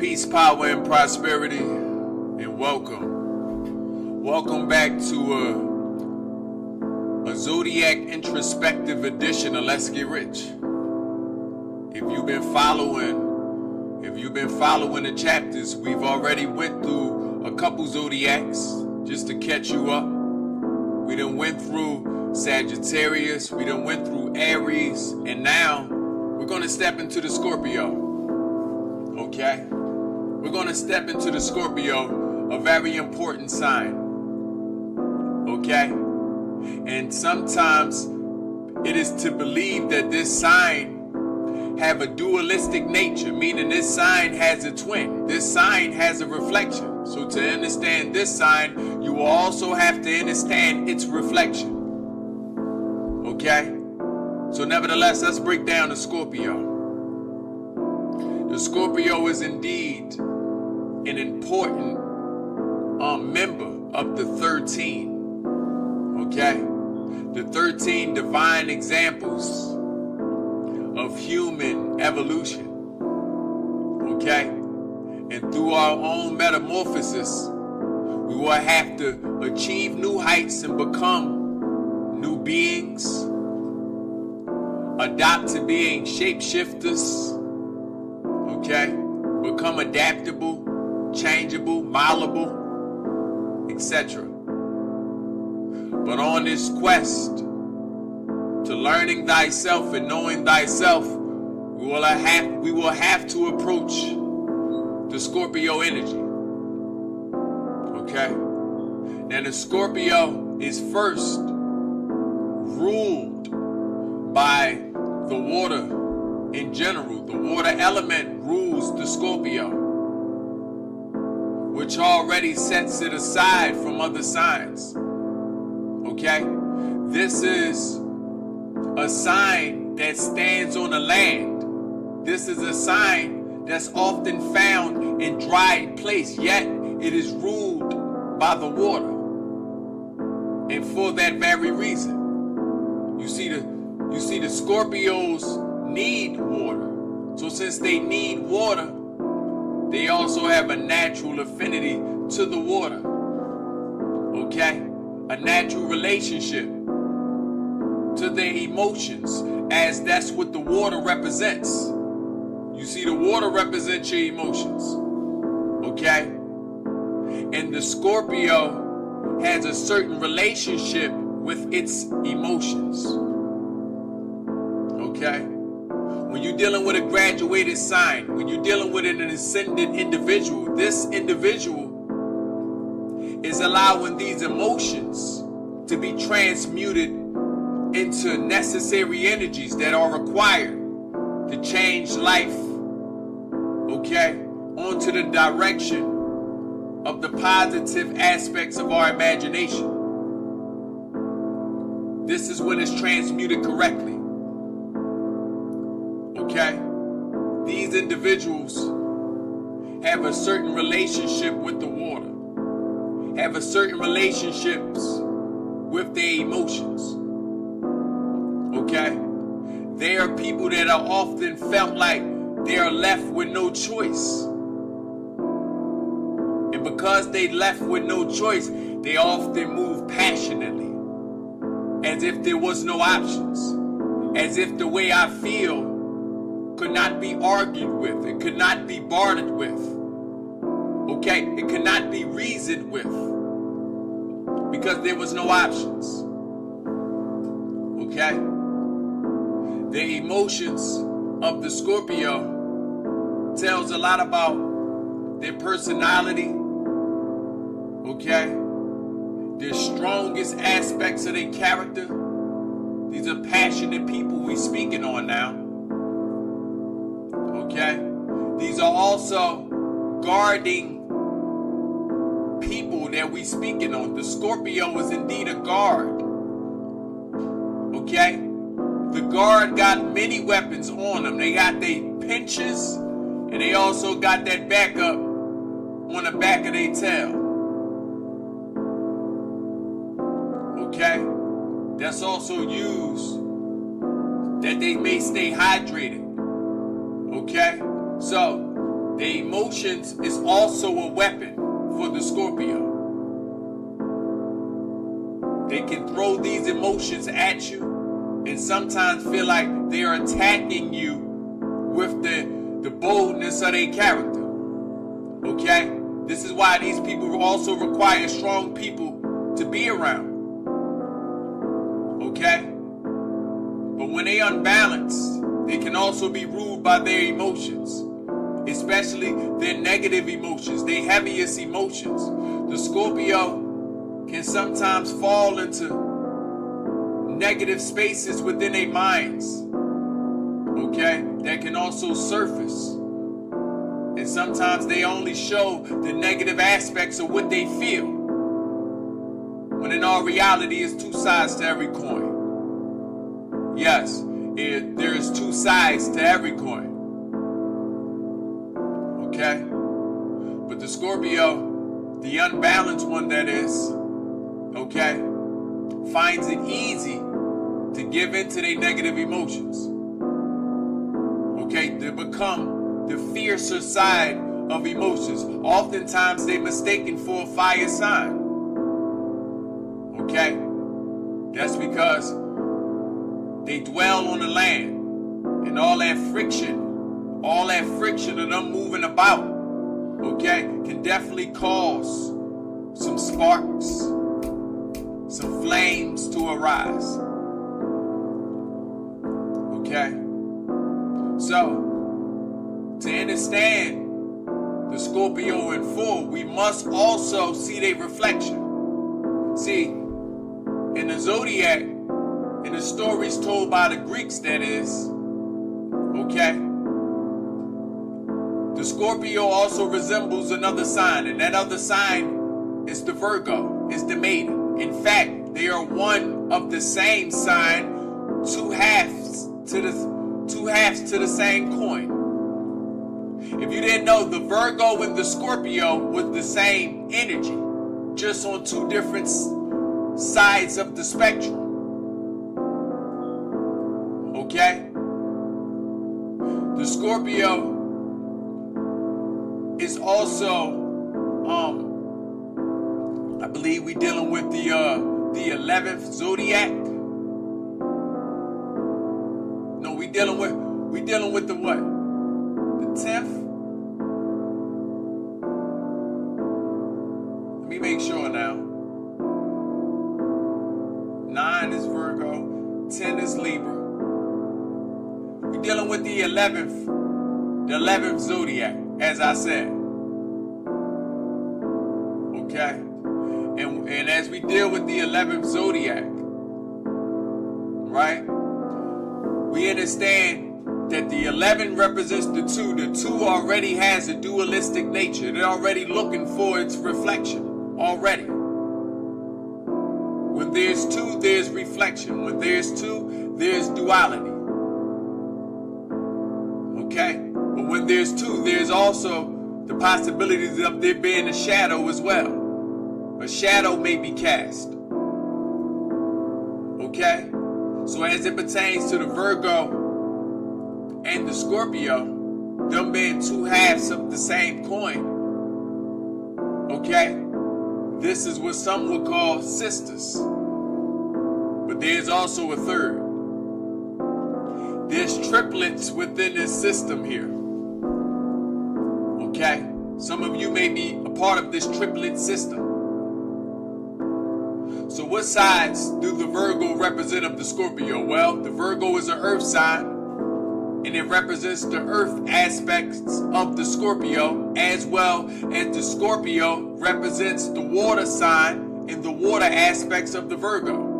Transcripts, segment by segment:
Peace, power, and prosperity, and welcome. Welcome back to a Zodiac introspective edition of Let's Get Rich. If you've been following the chapters, we've already went through a couple Zodiacs just to catch you up. We done went through Sagittarius, we done went through Aries, and now we're going to step into the Scorpio. Okay? We're going to step into the Scorpio, a very important sign. Okay? And sometimes it is to believe that this sign have a dualistic nature, meaning this sign has a twin. This sign has a reflection. So to understand this sign, you will also have to understand its reflection. Okay? So nevertheless, let's break down the Scorpio. The Scorpio is indeed an important member of the 13. Okay? The 13 divine examples of human evolution. Okay? And through our own metamorphosis, we will have to achieve new heights and become new beings, adopt to being shapeshifters, okay? Become adaptable, changeable, malleable, etc. But on this quest to learning thyself and knowing thyself, we will have to approach the Scorpio energy. Okay? Now the Scorpio is first ruled by the water in general. The water element rules the Scorpio, which already sets it aside from other signs. Okay? This is a sign that stands on the land. This is a sign that's often found in dry place, yet it is ruled by the water. And for that very reason, you see the Scorpios need water. So since they need water, they also have a natural affinity to the water. Okay? A natural relationship to their emotions, as that's what the water represents. You see, the water represents your emotions. Okay? And the Scorpio has a certain relationship with its emotions. Okay? When you're dealing with a graduated sign, when you're dealing with an ascendant individual, this individual is allowing these emotions to be transmuted into necessary energies that are required to change life, okay, onto the direction of the positive aspects of our imagination. This is when it's transmuted correctly. Okay? These individuals have a certain relationship with the water, have a certain relationships with their emotions. Okay? They are people that are often felt like they are left with no choice. And because they left with no choice, they often move passionately, as if there was no options, as if the way I feel could not be argued with, it could not be bartered with, okay? It could not be reasoned with, because there was no options, okay? The emotions of the Scorpio tells a lot about their personality, okay? Their strongest aspects of their character. These are passionate people we're speaking on now, okay? These are also guarding people that we're speaking on. The Scorpio is indeed a guard, okay? The guard got many weapons on them. They got their pinches, and they also got that backup on the back of their tail. Okay? That's also used that they may stay hydrated. Okay? So, The emotions is also a weapon for the Scorpio. They can throw these emotions at you and sometimes feel like they are attacking you with the boldness of their character. Okay? This is why these people also require strong people to be around. Okay? But when they unbalanced, they can also be ruled by their emotions, especially their negative emotions, their heaviest emotions. The Scorpio can sometimes fall into negative spaces within their minds, okay, that can also surface. And sometimes they only show the negative aspects of what they feel, when in all reality, it's two sides to every coin. Yes, there is two sides to every coin. Okay? But the Scorpio, the unbalanced one that is, okay, finds it easy to give in to their negative emotions. Okay, to become the fiercer side of emotions. Oftentimes they're mistaken for a fire sign. Okay? That's because they dwell on the land, and all that friction of them moving about, okay, can definitely cause some sparks, some flames to arise. Okay? So, to understand the Scorpio in full, we must also see their reflection. See, in the zodiac, in the stories told by the Greeks, that is, okay, the Scorpio also resembles another sign, and that other sign is the Virgo, is the maiden. In fact, they are one of the same sign, two halves to the same coin. If you didn't know, the Virgo and the Scorpio was the same energy, just on two different sides of the spectrum. Okay? The Scorpio is also, I believe we're dealing with the 11th zodiac. No, we dealing with the what? The 10th? Let me make sure now. 9 is Virgo, 10 is Libra. We're dealing with the 11th zodiac, as I said. Okay? And as we deal with the 11th zodiac, right? We understand that the 11 represents the 2. The 2 already has a dualistic nature. They're already looking for its reflection. Already. When there's 2, there's reflection. When there's 2, there's duality. Okay? But when there's 2, there's also the possibilities of there being a shadow as well. A shadow may be cast. Okay? So as it pertains to the Virgo and the Scorpio, them being two halves of the same coin, okay? This is what some would call sisters. But there's also a third. There's triplets within this system here. Okay? Some of you may be a part of this triplet system. So what sides do the Virgo represent of the Scorpio? Well, the Virgo is an earth sign, and it represents the earth aspects of the Scorpio, as well as the Scorpio represents the water sign and the water aspects of the Virgo.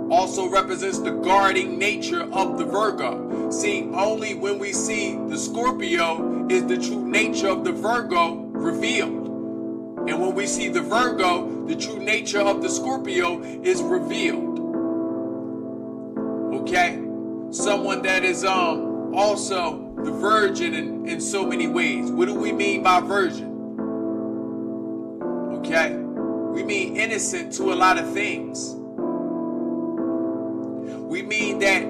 Also represents the guarding nature of the Virgo. See, only when we see the Scorpio is the true nature of the Virgo revealed. And when we see the Virgo, the true nature of the Scorpio is revealed. Okay? Someone that is also the virgin in so many ways. What do we mean by virgin? Okay? We mean innocent to a lot of things. We mean that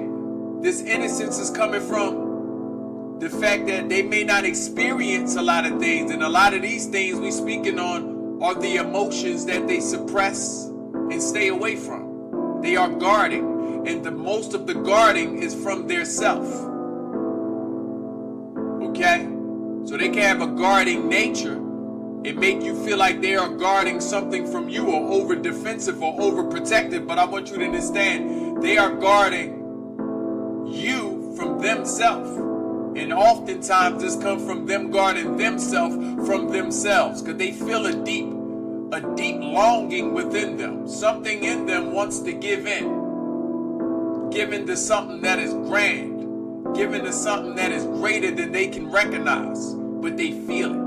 this innocence is coming from the fact that they may not experience a lot of things, and a lot of these things we speaking on are the emotions that they suppress and stay away from. They are guarding, and the most of the guarding is from their self. Okay? So they can have a guarding nature and make you feel like they are guarding something from you, or over defensive or over protective, but I want you to understand they are guarding you from themselves. And oftentimes this comes from them guarding themselves from themselves, because they feel a deep longing within them. Something in them wants to give to something that is grand, given to something that is greater than they can recognize, but they feel it.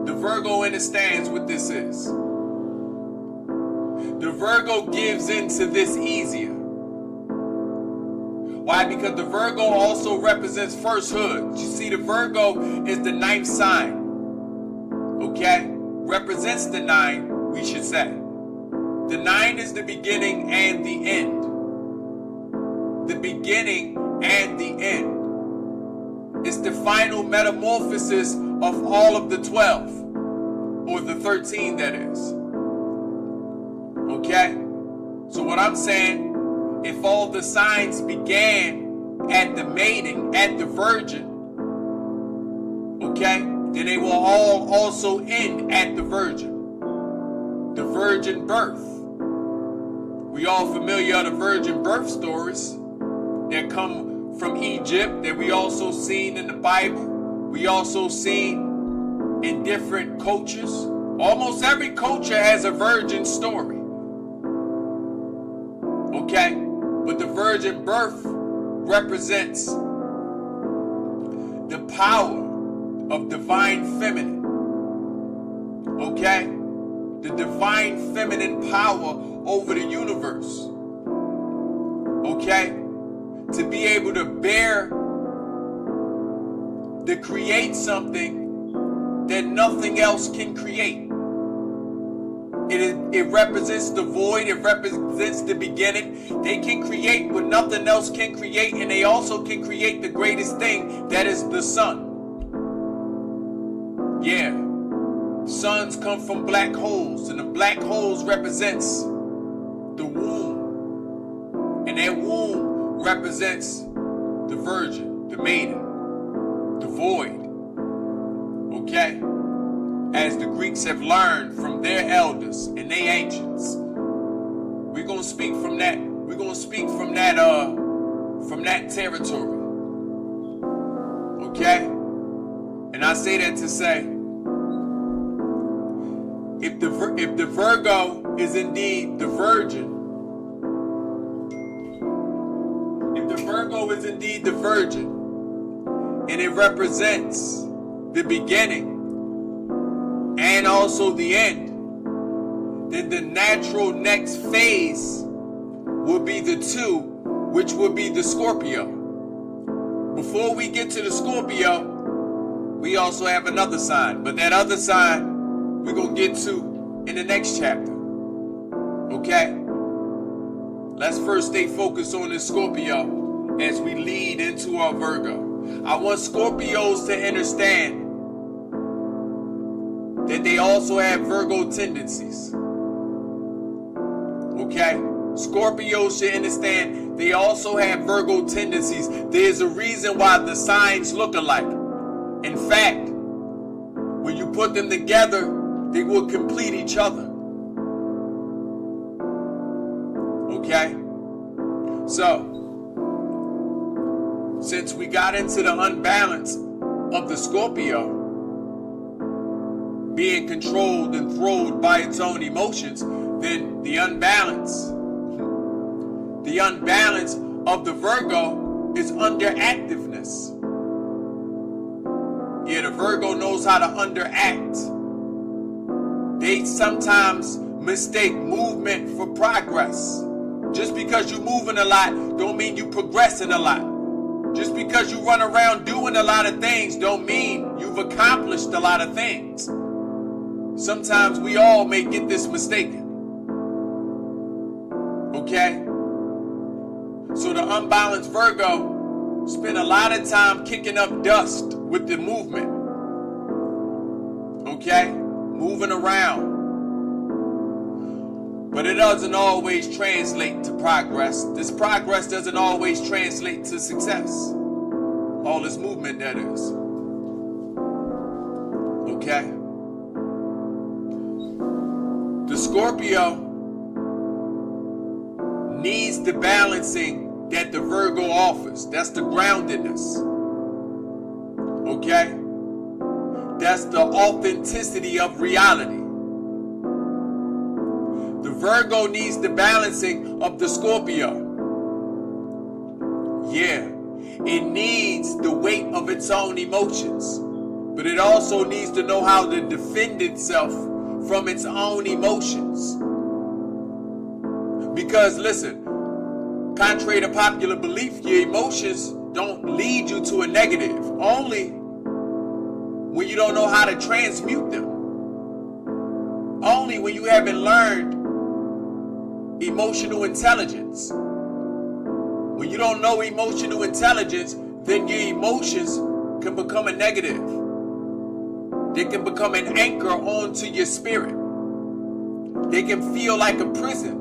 The Virgo understands what this is. The Virgo gives into this easier. Why? Because the Virgo also represents firsthood. You see, the Virgo is the 9th sign. Okay? Represents the 9, we should say. The 9 is the beginning and the end. The beginning and the end. It's the final metamorphosis of all of the 12. Or the 13, that is. Okay? So what I'm saying, if all the signs began at the mating, at the virgin, okay, then they will all also end at the virgin birth. We all familiar with the virgin birth stories that come from Egypt, that we also seen in the Bible. We also seen in different cultures. Almost every culture has a virgin story. Okay? But the virgin birth represents the power of divine feminine. Okay? The divine feminine power over the universe. Okay? To be able to bear, to create something that nothing else can create. It represents the void. It represents the beginning. They can create what nothing else can create, and they also can create the greatest thing, that is the sun. Yeah. Suns come from black holes, and the black holes represents the womb. And that womb represents the virgin, the maiden, the void. Okay? As the Greeks have learned from their elders and their ancients. We're gonna speak from that. We're gonna speak from that territory. Okay? And I say that to say, if the Virgo is indeed the virgin, if the Virgo is indeed the virgin, and it represents the beginning and also the end, then the natural next phase will be the 2, which will be the Scorpio. Before we get to the Scorpio, we also have another sign, but that other sign we're going to get to in the next chapter. Okay? Let's first stay focused on this Scorpio as we lead into our Virgo. I want Scorpios to understand that they also have Virgo tendencies. Okay? Scorpios should understand they also have Virgo tendencies. There's a reason why the signs look alike. In fact, when you put them together, they will complete each other. Okay? So, since we got into the unbalance of the Scorpio, being controlled and thrilled by its own emotions, then the unbalance of the Virgo is underactiveness. Yeah, the Virgo knows how to underact. They sometimes mistake movement for progress. Just because you're moving a lot don't mean you're progressing a lot. Just because you run around doing a lot of things don't mean you've accomplished a lot of things. Sometimes we all may get this mistaken. Okay? So the unbalanced Virgo spend a lot of time kicking up dust with the movement. Okay? Moving around. But it doesn't always translate to progress. This progress doesn't always translate to success. All this movement, that is. Okay? The Scorpio needs the balancing that the Virgo offers. That's the groundedness. Okay? That's the authenticity of reality. The Virgo needs the balancing of the Scorpio. Yeah, it needs the weight of its own emotions, but it also needs to know how to defend itself from its own emotions. Because listen, contrary to popular belief, your emotions don't lead you to a negative, only when you don't know how to transmute them. Only when you haven't learned emotional intelligence. When you don't know emotional intelligence, then your emotions can become a negative. They can become an anchor onto your spirit. They can feel like a prison,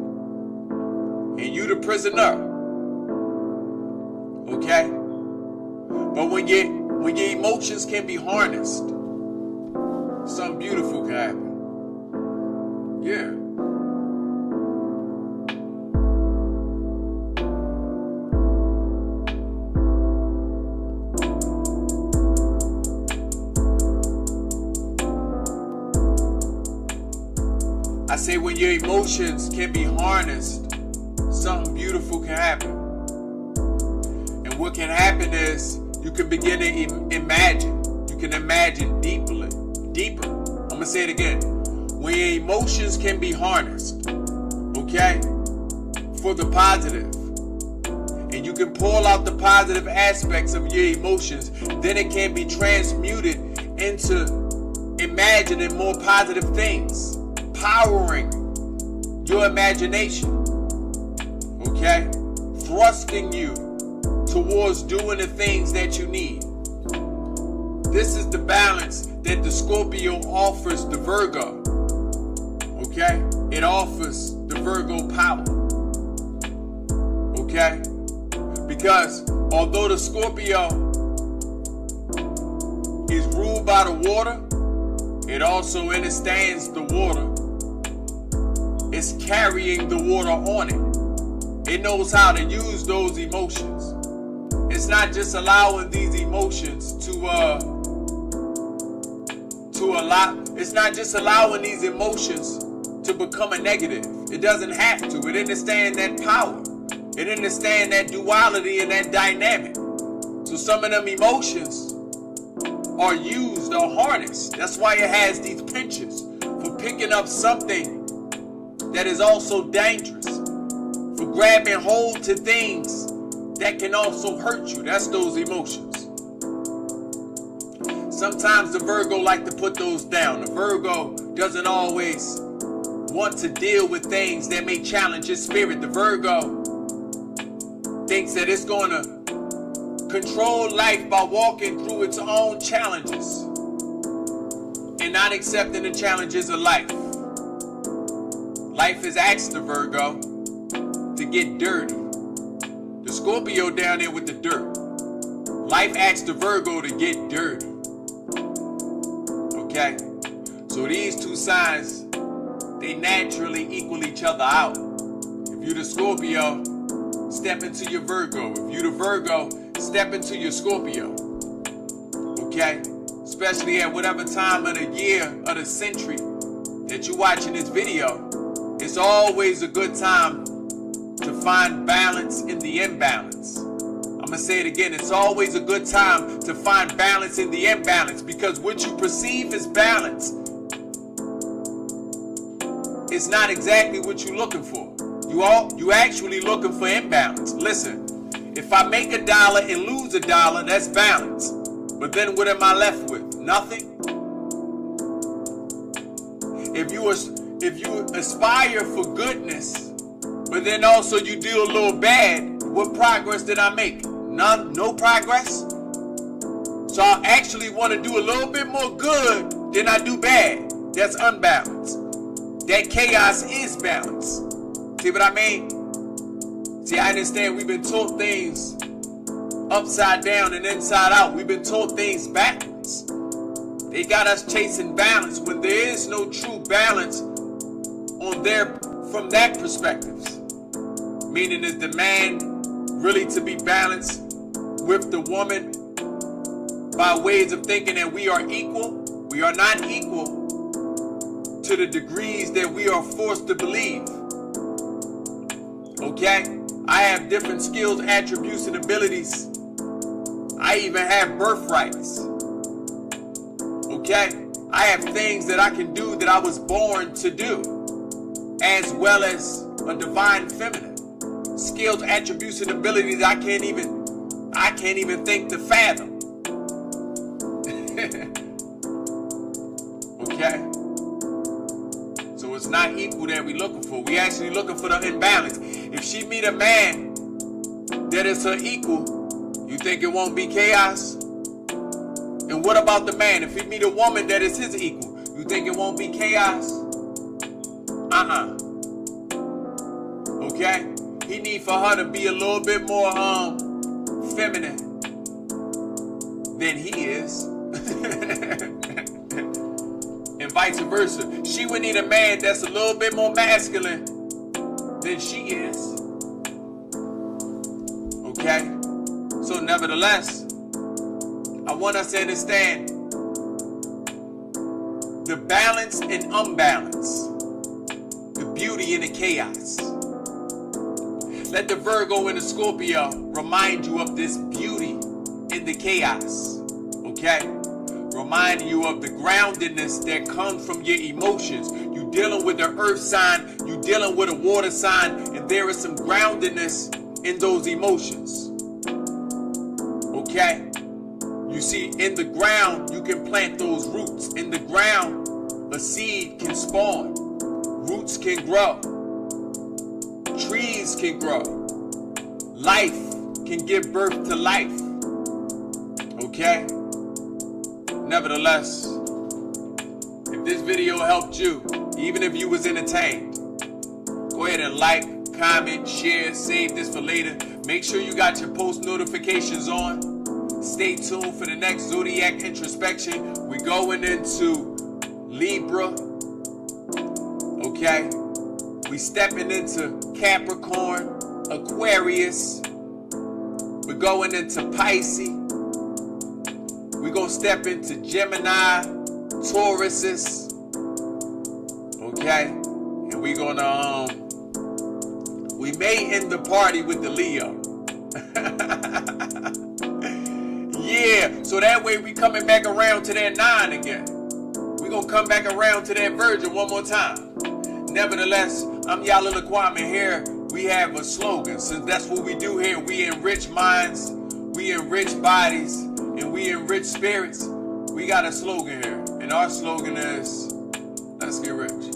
and you the prisoner. Okay? But when your emotions can be harnessed, something beautiful can happen. Yeah. I say when your emotions can be harnessed, something beautiful can happen. And what can happen is you can begin to imagine. You can imagine deeper. I'm going to say it again. When your emotions can be harnessed, okay, for the positive, and you can pull out the positive aspects of your emotions, then it can be transmuted into imagining more positive things, powering your imagination, okay, thrusting you towards doing the things that you need. This is the balance that the Scorpio offers the Virgo, okay? It offers the Virgo power, okay? Because although the Scorpio is ruled by the water, it also understands the water. It's carrying the water on it. It knows how to use those emotions. It's not just allowing these emotions it's not just allowing these emotions to become a negative. It doesn't have to. It understands that power. It understands that duality and that dynamic. So some of them emotions are used or harnessed. That's why it has these pinches for picking up something that is also dangerous, for grabbing hold to things that can also hurt you. That's those emotions. Sometimes the Virgo like to put those down. The Virgo doesn't always want to deal with things that may challenge his spirit. The Virgo thinks that it's going to control life by walking through its own challenges and not accepting the challenges of life. Life has asked the Virgo to get dirty. The Scorpio down there with the dirt. Life asked the Virgo to get dirty. Okay? So these two signs, they naturally equal each other out. If you're the Scorpio, step into your Virgo. If you're the Virgo, step into your Scorpio. Okay? Especially at whatever time of the year or the century that you're watching this video, it's always a good time to find balance in the imbalance. I'm going to say it again. It's always a good time to find balance in the imbalance, because what you perceive as balance is not exactly what you're looking for. You actually looking for imbalance. Listen, if I make $1 and lose $1, that's balance. But then what am I left with? Nothing. If you aspire for goodness, but then also you do a little bad, what progress did I make? None, no progress. So I actually want to do a little bit more good than I do bad. That's unbalanced. That chaos is balance. See what I mean? See, I understand we've been taught things upside down and inside out. We've been taught things backwards. They got us chasing balance when there is no true balance from that perspective. Meaning, is the man really to be balanced with the woman by ways of thinking that we are equal? We are not equal to the degrees that we are forced to believe. Okay? I have different skills, attributes, and abilities. I even have birthrights. Okay? I have things that I can do that I was born to do, as well as a divine feminine. Skills, attributes, and abilities I can't even think to fathom. Okay? So it's not equal that we're looking for. We actually looking for the imbalance. If she meet a man that is her equal, you think it won't be chaos? And what about the man? If he meet a woman that is his equal, you think it won't be chaos? Okay? He need for her to be a little bit more feminine than he is. And vice versa. She would need a man that's a little bit more masculine than she is. Okay? So nevertheless, I want us to understand the balance and unbalance, the beauty and the chaos. Let the Virgo and the Scorpio remind you of this beauty in the chaos. Okay? Remind you of the groundedness that comes from your emotions. You dealing with an earth sign, you dealing with a water sign, and there is some groundedness in those emotions. Okay? You see, in the ground, you can plant those roots. In the ground, a seed can spawn. Roots can grow. Trees can grow. Life can give birth to life. Okay? Nevertheless, if this video helped you, even if you was entertained, go ahead and like, comment, share, save this for later. Make sure you got your post notifications on. Stay tuned for the next Zodiac Introspection. We're going into Libra. Okay? We stepping into Capricorn, Aquarius. We're going into Pisces. We're going to step into Gemini, Tauruses. Okay? And we're going to, we may end the party with the Leo. Yeah, so that way we coming back around to that 9 again. We're going to come back around to that Virgin one more time. Nevertheless, I'm Yalila Kwame here. We have a slogan, since that's what we do here. We enrich minds, we enrich bodies, and we enrich spirits. We got a slogan here, and our slogan is, let's get rich.